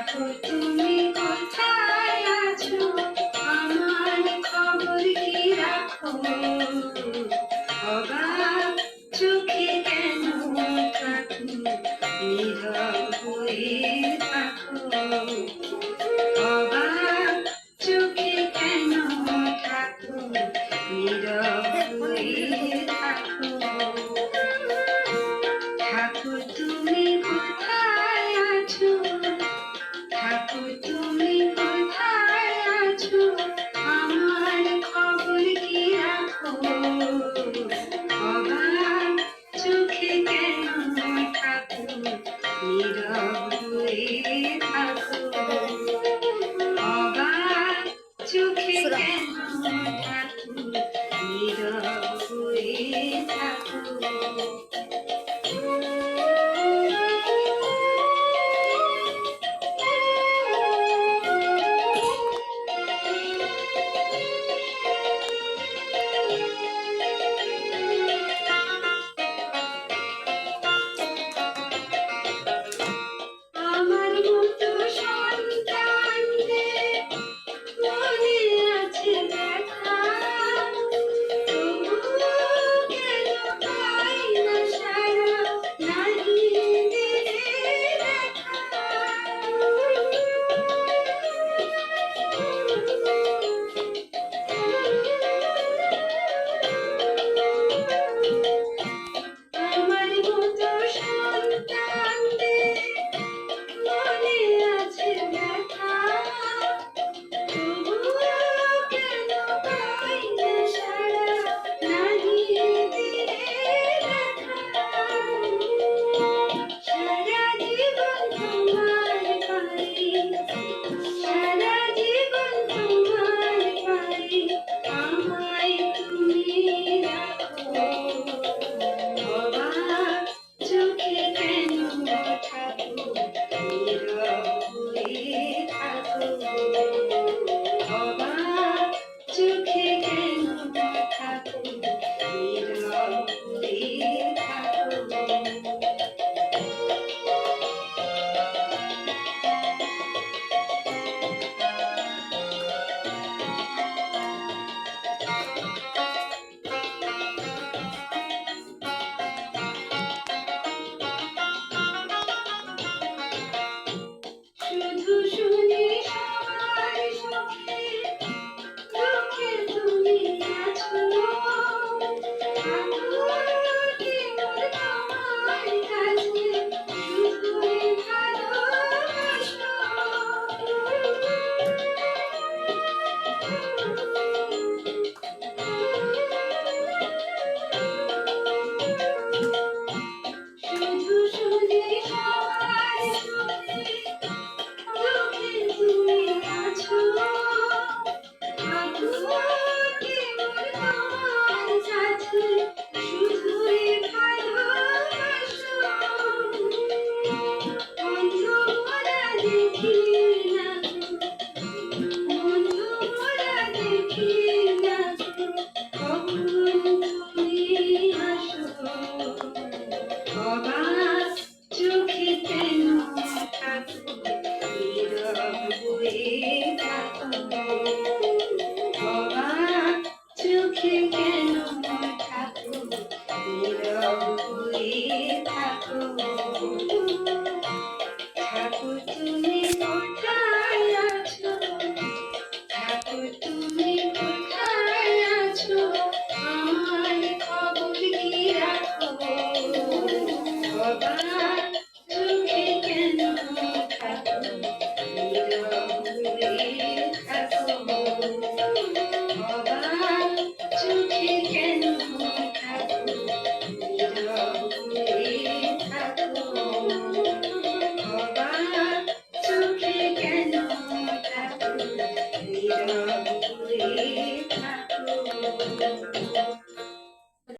ঠাকুর তুমি কোথায় আছো, আমার খবর কি রাখো, অবাক চোখে কেন ঠাকুর নীরব হয়ে থাকো, অবাক চোখে কেন ঠাকুর নীরব হয়ে থাকো। ঠাকুর তুমি কোথায় আছো, ঠাকুর তুমি কোথায় আছো, আমার খবর কি রাখো, অবাক চোখে কেন ঠাকুর নীরব হয়ে থাকো, অবাক চোখে কেন ঠাকুর নীরব হয়ে থাকো। আমার মতো সন্তানদের মনে আছে ব্যথা, তবুও কেন পাই না সাড়া, নাহি দিলে দেখা। আমার মতো সন্তানদের মনে আছে ব্যথা, তবুও কেন পাই না সাড়া, নাহি দিলে দেখা। সারা জীবন তোমার পায়ে, সারা জীবন তোমার পায়ে আমায় তুমি রাখো, অবাক চোখে কেন ঠাকুর নীরব হয়ে থাকো, অবাক চোখে কেন ঠাকুর নীরব হয়ে থাকো। শুধু শুনি সবার সুখে দুঃখে তুমি আছো, আকুতি মোর তোমার কাছে শুধুই ভালোবাসো। শুধু শুনি সবার সুখে দুঃখে তুমি আছো, আকুতি মোর তোমার কাছে শুধুই ভালোবাসো। বন্ধু মোরা দেখি না তো, বন্ধু মোরা দেখি না তো, কখন তুমি আসো, অবাক চোখে কেন ঠাকুর নীরব হয়ে থাকো, অবাক চোখে কেন ঠাকুর নীরব হয়ে থাকো।